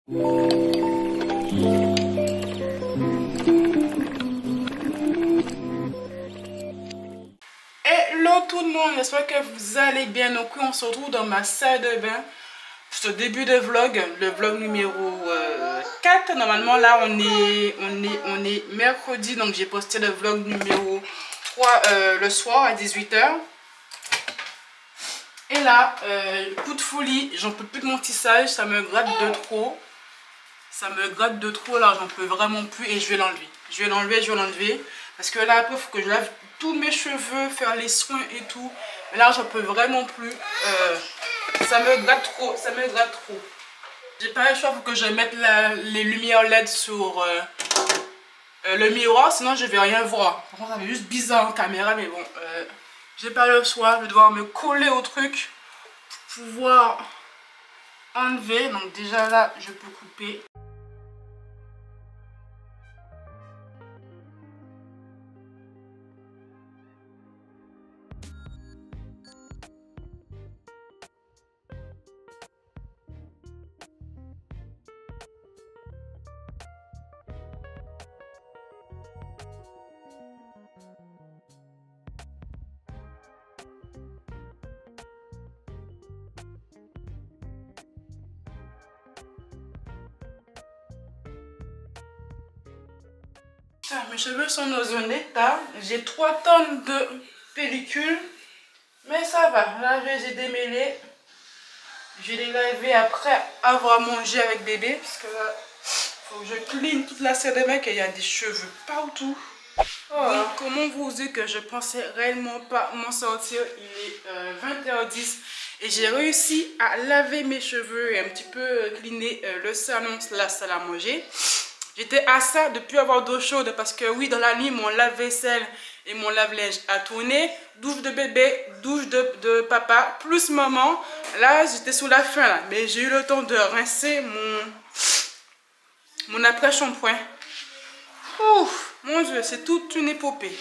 Hello tout le monde, j'espère que vous allez bien. Donc on se retrouve dans ma salle de bain pour ce début de vlog, le vlog numéro 4. Normalement là on est mercredi, donc j'ai posté le vlog numéro 3 le soir à 18 h. Et là, coup de folie, j'en peux plus de mon tissage, ça me gratte de trop. Ça me gratte de trop là, j'en peux vraiment plus et je vais l'enlever. Je vais l'enlever. Parce que là après il faut que je lave tous mes cheveux, faire les soins et tout. Mais là j'en peux vraiment plus. Ça me gratte trop, J'ai pas le choix pour que je mette les lumières LED sur le miroir, sinon je vais rien voir. Par contre ça fait juste bizarre en caméra, mais bon, j'ai pas le choix. Je vais devoir me coller au truc pour pouvoir enlever. Donc déjà là je peux couper. Mes cheveux sont dans un état. J'ai 3 tonnes de pellicule. Mais ça va. Là, j'ai démêlé. Je vais les laver après avoir mangé avec bébé. Parce que là, faut que je clean toute la salle de bain. Il y a des cheveux partout. Donc, comment vous dire que je pensais réellement pas m'en sortir. Il est 20h10. Et j'ai réussi à laver mes cheveux et un petit peu cleaner le salon, la salle à manger. J'étais à ça de ne plus avoir d'eau chaude parce que oui, dans la nuit, mon lave-vaisselle et mon lave-linge a tourné. Douche de bébé, douche de papa, plus maman. Là, j'étais sous la fin là. Mais j'ai eu le temps de rincer mon après-shampoing. Ouf, mon Dieu, c'est toute une épopée.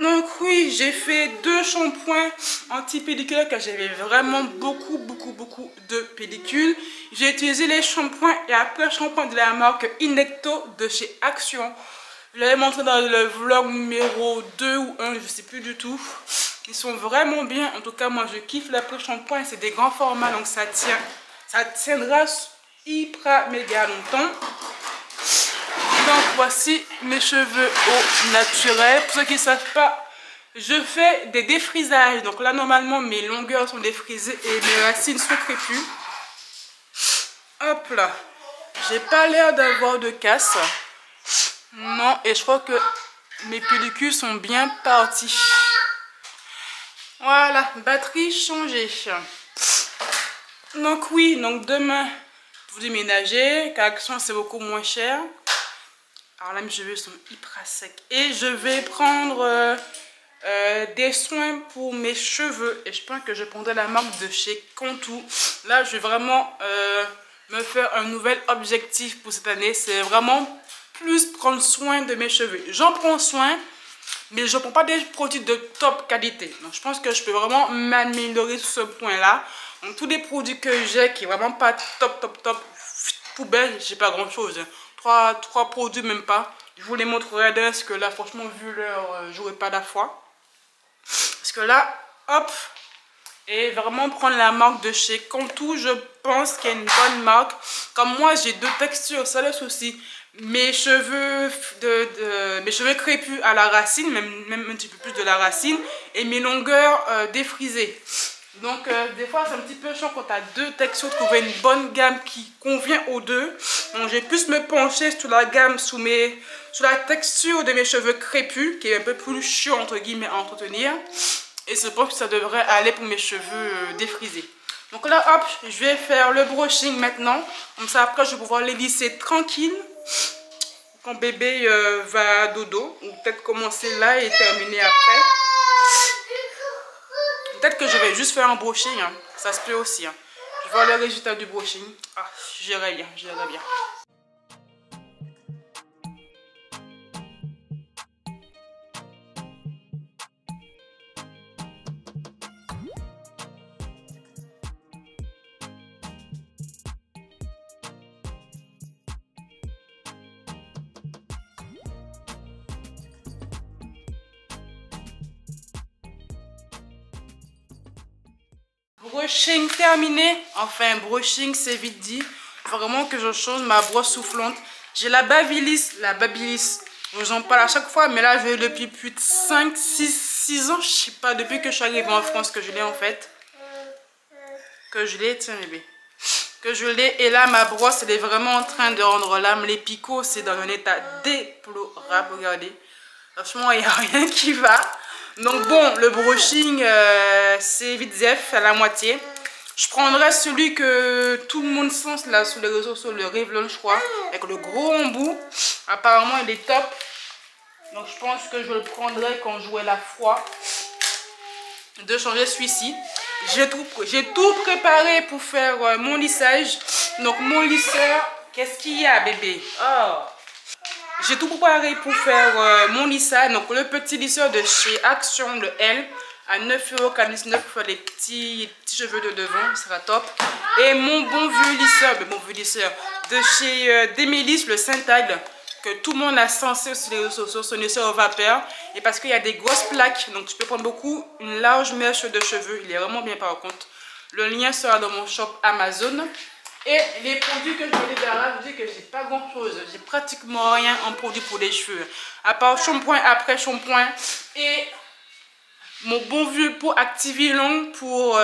Donc oui, j'ai fait 2 shampoings anti-pellicule car j'avais vraiment beaucoup de pellicule. J'ai utilisé les shampoings et après shampoing de la marque Inecto de chez Action. Je l'avais montré dans le vlog numéro 2 ou 1, je ne sais plus du tout. Ils sont vraiment bien. En tout cas, moi je kiffe l'après shampoing. C'est des grands formats donc ça tiendra hyper méga longtemps. Donc voici mes cheveux au naturel. Pour ceux qui ne savent pas, je fais des défrisages. Donc là normalement mes longueurs sont défrisées et mes racines sont crépues. Hop là. J'ai pas l'air d'avoir de casse. Non, et je crois que mes pellicules sont bien parties. Voilà, batterie changée. Donc oui, donc demain vous déménagez, car Action c'est beaucoup moins cher. Alors là mes cheveux sont hyper secs. Et je vais prendre des soins pour mes cheveux. Et je pense que je prendrai la marque de chez Contour. Là je vais vraiment me faire un nouvel objectif pour cette année. C'est vraiment plus prendre soin de mes cheveux. J'en prends soin, mais je ne prends pas des produits de top qualité. Donc je pense que je peux vraiment m'améliorer sur ce point là. Donc tous les produits que j'ai qui est vraiment pas top poubelle, j'ai pas grand chose. 3 produits même pas. Je vous les montrerai parce que là franchement vu l'heure, j'aurai pas la foi. Parce que là, hop, et vraiment prendre la marque de chez Contour, je pense qu'il y a une bonne marque. Comme moi j'ai 2 textures, ça le souci. Mes cheveux crépus à la racine, même un petit peu plus de la racine, et mes longueurs défrisées. Donc des fois c'est un petit peu chiant quand tu as 2 textures, de trouver une bonne gamme qui convient aux deux. Donc j'ai plus me pencher sur la gamme, sur la texture de mes cheveux crépus, qui est un peu plus chiant entre guillemets à entretenir. Et je pense que ça devrait aller pour mes cheveux défrisés. Donc là hop, je vais faire le brushing maintenant. Comme ça après je vais pouvoir les lisser tranquille. Quand bébé va à dodo. Ou peut-être commencer là et terminer après. Peut-être que je vais juste faire un brushing, hein. Ça se peut aussi. Hein. Je vois le résultat du brushing. Ah, j'irai bien, j'irai bien. Brushing terminé. Enfin, brushing, c'est vite dit. Il faut vraiment que je change ma brosse soufflante. J'ai la Babyliss. La Babyliss, j'en parle à chaque fois, mais là, je l'ai depuis plus de 5, 6 ans. Je sais pas, depuis que je suis arrivée en France que je l'ai en fait. Que je l'ai, tiens bébé. Que je l'ai. Et là, ma brosse, elle est vraiment en train de rendre l'âme. Les picots, c'est dans un état déplorable. Regardez. Franchement, il n'y a rien qui va. Donc bon, le brushing, c'est vite zef à la moitié. Je prendrai celui que tout le monde sent là sur les réseaux, sur le Revlon, je crois. Avec le gros embout. Apparemment, il est top. Donc je pense que je le prendrai quand j'aurai la foi de changer celui-ci. J'ai tout préparé pour faire mon lissage. Donc mon lisseur, qu'est-ce qu'il y a bébé? Oh. J'ai tout préparé pour faire mon lissage. Donc le petit lisseur de chez Action, le L, à 9,49 € pour faire les petits cheveux de devant, ça sera top. Et mon bon vieux lisseur, de chez Demélis, le Saint-Tag, que tout le monde a censé sur les réseaux sociaux, ce lisseur au vapeur. Et parce qu'il y a des grosses plaques, donc tu peux prendre une large mèche de cheveux. Il est vraiment bien par contre. Le lien sera dans mon shop Amazon. Et les produits que je vais derrière, je dis que j'ai pas grand chose. J'ai pratiquement rien en produit pour les cheveux. À part shampoing après shampoing. Et mon bon vieux pot Activilon pour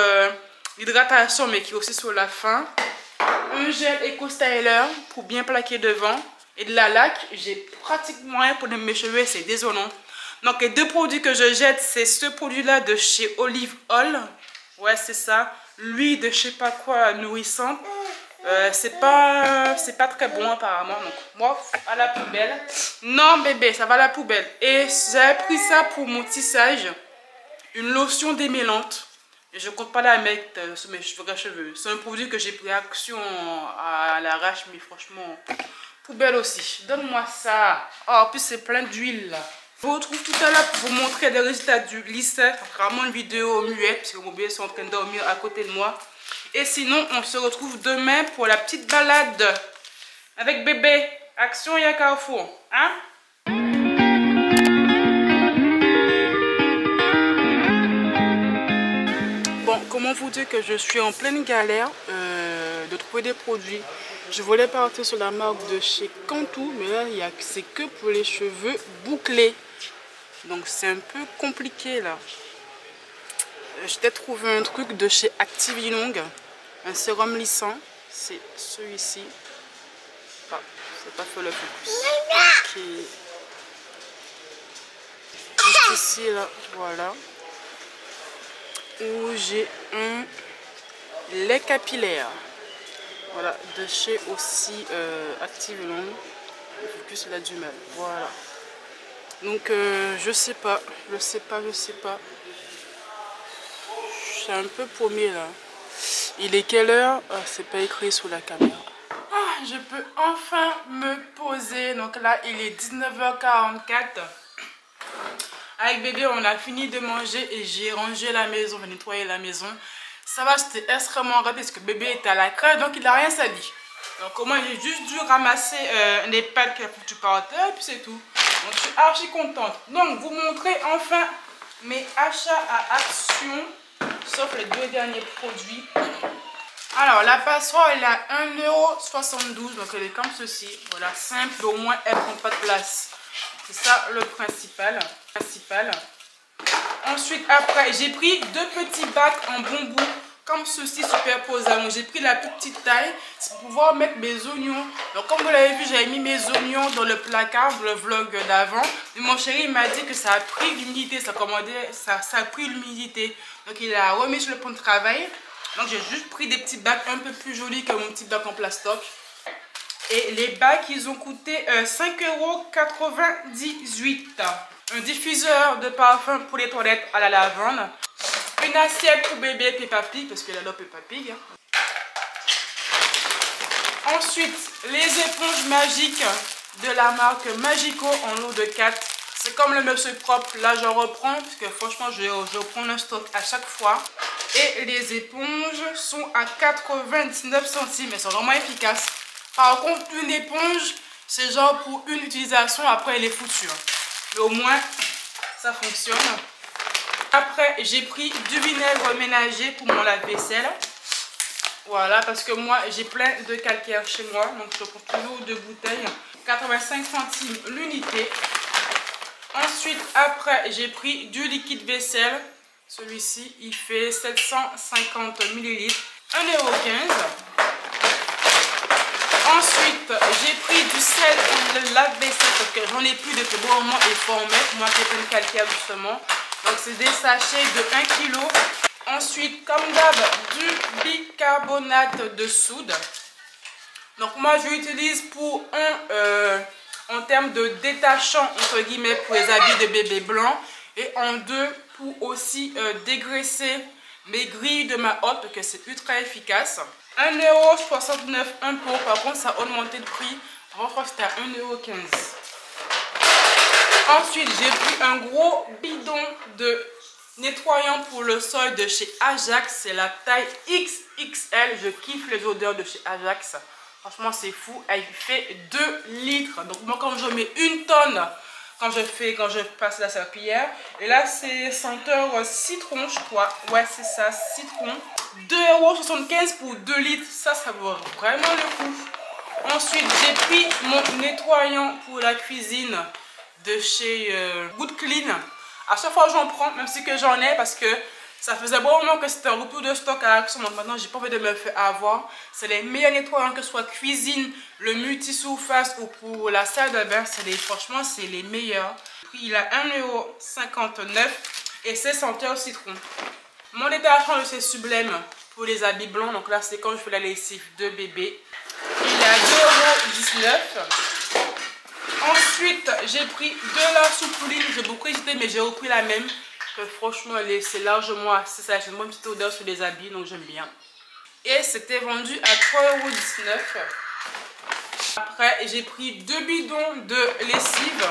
l'hydratation, mais qui est aussi sur la fin. Un gel Eco Styler pour bien plaquer devant. Et de la laque, j'ai pratiquement rien pour mes cheveux. C'est désolant. Donc les deux produits que je jette, c'est ce produit-là de chez Olive Oil. Ouais, c'est ça. L'huile de je sais pas quoi nourrissante. C'est pas très bon apparemment, donc moi à la poubelle. Non bébé, ça va à la poubelle. Et j'avais pris ça pour mon tissage, une lotion démêlante. Et je compte pas la mettre sur mes cheveux. C'est un produit que j'ai pris Action à l'arrache, mais franchement poubelle aussi. Donne-moi ça. Oh, en plus c'est plein d'huile là. Je vous retrouve tout à l'heure pour vous montrer les résultats du lissage. Vraiment une vidéo muette parce que mon bébé est en train de dormir à côté de moi. Et sinon, on se retrouve demain pour la petite balade avec bébé. Action et à Carrefour. Hein? Bon, comment vous dire que je suis en pleine galère de trouver des produits. Je voulais partir sur la marque de chez Cantu, mais là, c'est que pour les cheveux bouclés. Donc, c'est un peu compliqué là. J'ai trouvé un truc de chez Activilong. Un sérum lissant, c'est celui-ci. Ah, c'est pas fait le focus. Ok. Juste ici, là, voilà. Où j'ai un lait capillaire. Voilà, de chez aussi Activilong. Le focus, il a du mal. Voilà. Donc, je sais pas. Je sais pas. Je suis un peu paumée là. Il est quelle heure? C'est pas écrit sous la caméra. Ah, je peux enfin me poser. Donc là, il est 19h44. Avec bébé, on a fini de manger et j'ai rangé la maison, j'ai nettoyé la maison. Ça va, c'était extrêmement rapide parce que bébé était à la crèche, donc il n'a rien sali. Donc au moins, j'ai juste dû ramasser les pâtes qu'il a foutu par terre et puis c'est tout. Donc je suis archi contente. Donc, vous montrer enfin mes achats à Action. Sauf les deux derniers produits. Alors, la passoire, elle est à 1,72 €. Donc, elle est comme ceci. Voilà, simple. Au moins, elle ne prend pas de place. C'est ça le principal. Ensuite, après, j'ai pris deux petits bacs en bambou. Comme ceci, superposés. Donc, j'ai pris la petite taille. C'est pour pouvoir mettre mes oignons. Donc, comme vous l'avez vu, j'avais mis mes oignons dans le placard, dans le vlog d'avant. Et mon chéri m'a dit que ça a pris l'humidité. Ça a pris l'humidité. Donc, il a remis sur le pont de travail. Donc, j'ai juste pris des petits bacs un peu plus jolis que mon petit bac en plastoc. Et les bacs, ils ont coûté 5,98 €. Un diffuseur de parfum pour les toilettes à la lavande. Une assiette pour bébé Peppa Pig, parce qu'elle adore Peppa Pig. Ensuite, les éponges magiques de la marque Magico en lot de 4. C'est comme le monsieur propre. Là, je reprends, parce que franchement, je reprends un stock à chaque fois. Et les éponges sont à 99 centimes. Elles sont vraiment efficaces. Par contre, une éponge, c'est genre pour une utilisation, après elle est foutue. Mais au moins, ça fonctionne. Après, j'ai pris du vinaigre ménager pour mon lave-vaisselle. Voilà, parce que moi, j'ai plein de calcaire chez moi. Donc, je prends toujours 2 bouteilles. 85 centimes l'unité. Ensuite, après, j'ai pris du liquide vaisselle. Celui-ci, il fait 750 ml. 1,15 €. Ensuite, j'ai pris du sel pour le lave-vaisselle parce que j'en ai plus depuis bon moment et faut en mettre. Moi, j'ai plein de calcaire justement. Donc, c'est des sachets de 1 kg. Ensuite, comme d'hab, du bicarbonate de soude. Donc, moi, je l'utilise pour en termes de détachant, entre guillemets, pour les habits de bébé blanc. Et en 2, pour aussi dégraisser mes grilles de ma hotte, parce que c'est ultra efficace. 1,69 € un pot. Par contre, ça a augmenté de prix. Avant, je crois que c'était à 1,15 €. Ensuite, j'ai pris un gros bidon de nettoyant pour le sol de chez Ajax. C'est la taille XXL. Je kiffe les odeurs de chez Ajax. Franchement, c'est fou. Elle fait 2 litres. Donc, moi, quand je mets 1 tonne, quand je passe la serpillière. Et là, c'est senteur citron, je crois. Ouais, c'est ça, citron. 2,75 € pour 2 litres. Ça vaut vraiment le coup. Ensuite, j'ai pris mon nettoyant pour la cuisine de chez Good Clean. À chaque fois, j'en prends, même si que j'en ai, parce que ça faisait bon moment que c'était un retour de stock à Action. Donc maintenant, j'ai pas envie de me faire avoir. C'est les meilleurs nettoyants, que ce soit cuisine, le multi-surface ou pour la salle de bain. Franchement, c'est les meilleurs. Il a 1,59 € et c'est senteur citron. Mon détachant de chez Sublime pour les habits blancs. Donc là, c'est quand je fais la lessive de bébé. Il a 2,19 €. Ensuite, j'ai pris de la soupouline. J'ai beaucoup hésité, mais j'ai repris la même. Que franchement, c'est largement assez. Ça a une bonne petite odeur sur les habits, donc j'aime bien. Et c'était vendu à 3,19 €. Après, j'ai pris 2 bidons de lessive.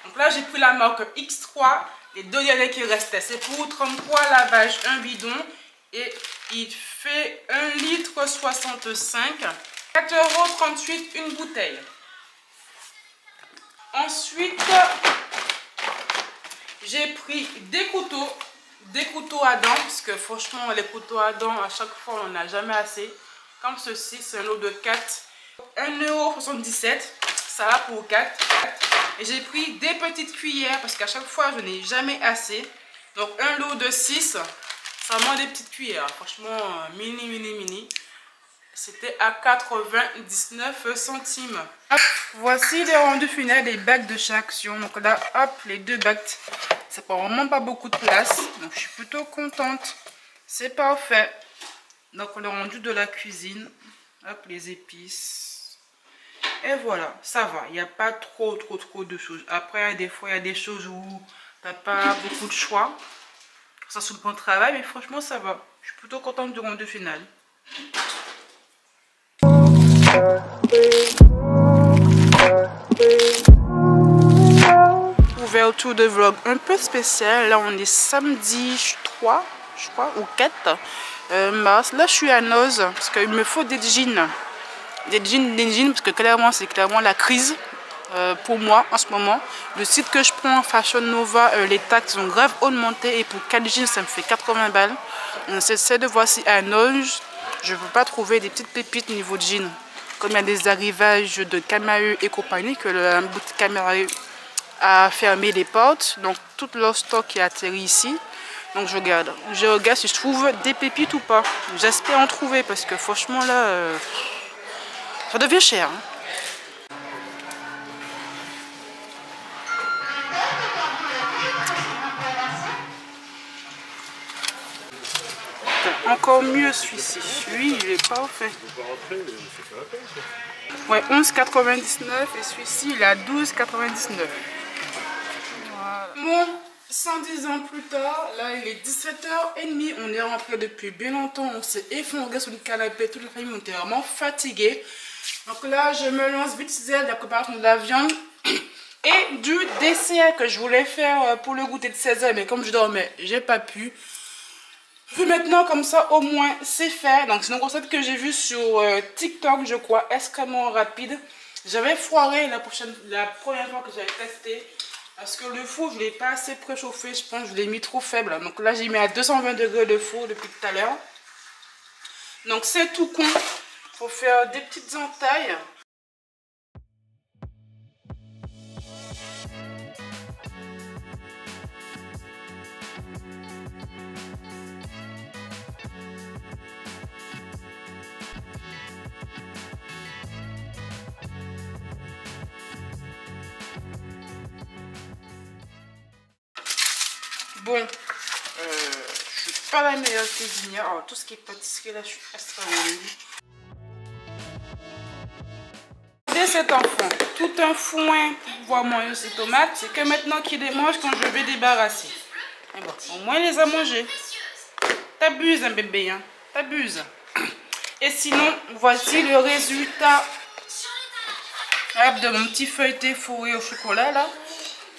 Donc là, j'ai pris la marque X3. Les 2 derniers qui restaient. C'est pour 33 lavages, un bidon. Et il fait 1,65 €. 4,38 € une bouteille. Ensuite, j'ai pris des couteaux à dents, parce que franchement, les couteaux à dents, à chaque fois, on n'a jamais assez. Comme ceci, c'est un lot de 4. 1,77 €, ça va pour 4. Et j'ai pris des petites cuillères, parce qu'à chaque fois, je n'ai jamais assez. Donc, un lot de 6, ça moins des petites cuillères. Franchement, mini. C'était à 99 centimes. Hop, voici les rendus finaux des bacs de chez Action. Donc là, hop, les 2 bacs. Ça prend vraiment pas beaucoup de place. Donc je suis plutôt contente. C'est parfait. Donc le rendu de la cuisine. Hop, les épices. Et voilà, ça va. Il n'y a pas trop de choses. Après, des fois, il y a des choses où tu n'as pas beaucoup de choix. Ça sous le bon travail, mais franchement, ça va. Je suis plutôt contente du rendu final. Ouverture de vlog un peu spécial. Là on est samedi 3 je crois ou 4 mars. Là je suis à Noz parce qu'il me faut des jeans parce que clairement c'est la crise pour moi en ce moment. Le site que je prends, Fashion Nova, les taxes ont grave augmenté et pour 4 jeans ça me fait 80 balles. Donc c'est de voir si à Noz je ne peux pas trouver des petites pépites au niveau de jeans. Comme il y a des arrivages de Camaïeu et compagnie, que la boutique Camaïeu a fermé les portes. Donc tout leur stock est atterri ici. Donc je regarde si je trouve des pépites ou pas. J'espère en trouver parce que franchement là, ça devient cher. Encore mieux celui-ci. Lui, il est parfait. Ouais, 11,99 et celui-ci, il est à 12,99. Voilà. Bon, 110 ans plus tard, là, il est 17h30. On est rentré depuis bien longtemps. On s'est effondré sur le canapé. Toute la famille, on était vraiment fatigués. Donc là, je me lance vite fait la préparation de la viande et du dessert que je voulais faire pour le goûter de 16h. Mais comme je dormais, j'ai pas pu. Puis maintenant, comme ça, au moins, c'est fait. Donc, c'est une recette que j'ai vue sur TikTok, je crois, extrêmement rapide. J'avais foiré la première fois que j'avais testé. Parce que le four, je ne l'ai pas assez préchauffé. Je pense que je l'ai mis trop faible. Donc là, j'ai mis à 220 degrés de four depuis tout à l'heure. Donc c'est tout con. Il faut faire des petites entailles. Bon, je suis pas la meilleure cuisinière. Alors, tout ce qui est pâtisserie, là, je suis extrêmement nulle. Regardez cet enfant, tout un foin pour pouvoir manger ses tomates. C'est que maintenant qu'il les mange quand je vais débarrasser. Et bon, au moins, il les a mangés. T'abuses, hein, bébé, hein. T'abuses. Et sinon, voici le résultat de mon petit feuilleté fourré au chocolat, là.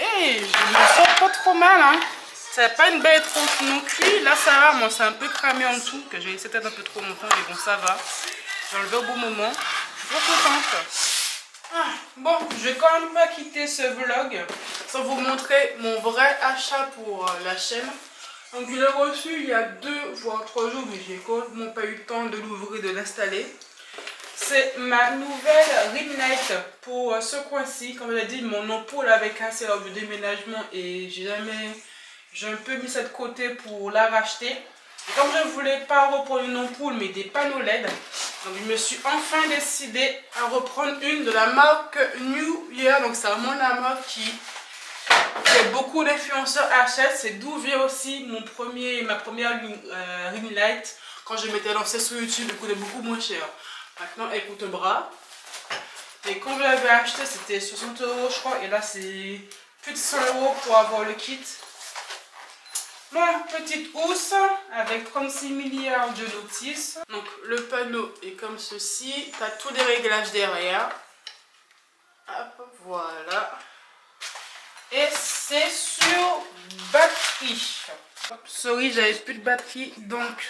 Et je me sens pas trop mal, hein. C'est pas une belle trop non cuit. Là, ça va. Moi, c'est un peu cramé en dessous. Que j'ai laissé peut-être un peu trop longtemps. Mais bon, ça va. J'ai enlevé au bon moment. Je suis trop contente. Bon, je vais quand même pas quitter ce vlog sans vous montrer mon vrai achat pour la chaîne. Donc, je l'ai reçu il y a 2 voire 3 jours. Mais j'ai quand même pas eu le temps de l'ouvrir, de l'installer. C'est ma nouvelle ring light pour ce coin-ci. Comme je l'ai dit, mon ampoule avait cassé lors du déménagement et j'ai un peu mis ça de côté pour la racheter. Et comme je ne voulais pas reprendre une ampoule mais des panneaux LED, donc je me suis enfin décidée à reprendre une de la marque New Year. Donc c'est vraiment la marque que beaucoup d'influenceurs achètent. C'est d'où vient aussi ma première ring light. Quand je m'étais lancée sur YouTube, elle coûtait beaucoup moins cher. Maintenant, elle coûte un bras. Et quand je l'avais acheté, c'était 60 € je crois. Et là, c'est plus de 100 € pour avoir le kit. Bon, petite housse avec 36 milliards de notices. Donc, le panneau est comme ceci. Tu as tous les réglages derrière. Hop, voilà. Et c'est sur batterie. Sorry, j'avais plus de batterie. Donc,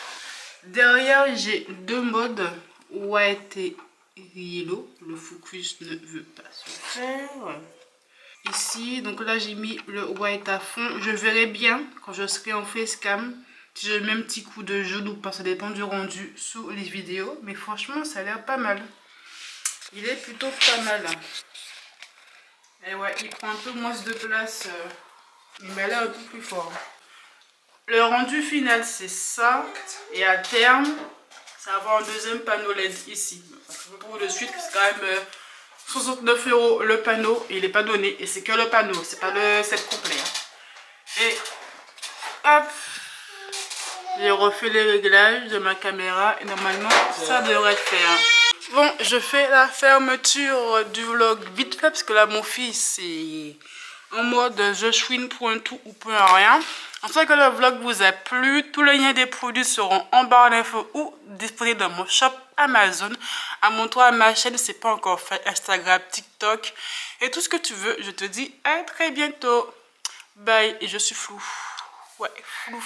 derrière, j'ai 2 modes. White et yellow. Le focus ne veut pas se faire. Ici, donc là j'ai mis le white à fond. Je verrai bien quand je serai en facecam si je mets un petit coup de jaune ou pas. Ça dépend du rendu sous les vidéos. Mais franchement, ça a l'air pas mal. Il est plutôt pas mal. Et ouais, il prend un peu moins de place. Il m'a l'air un peu plus fort. Le rendu final, c'est ça. Et à terme, ça va avoir un deuxième panneau LED ici. Pour de suite, c'est quand même 69 € le panneau. Et il n'est pas donné. Et c'est que le panneau, c'est pas le set complet. Hein. Et hop, j'ai refait les réglages de ma caméra. Et normalement, ça devrait le faire. Bon, je fais la fermeture du vlog vite fait. Parce que là, mon fils est en mode je chouine pour un tout ou pour un rien. J'espère que le vlog vous a plu. Tous les liens des produits seront en barre d'infos ou disponibles dans mon shop Amazon. Abonne-toi à ma chaîne si ce n'est pas encore fait. Instagram, TikTok et tout ce que tu veux. Je te dis à très bientôt. Bye. Et je suis flou. Ouais, flou.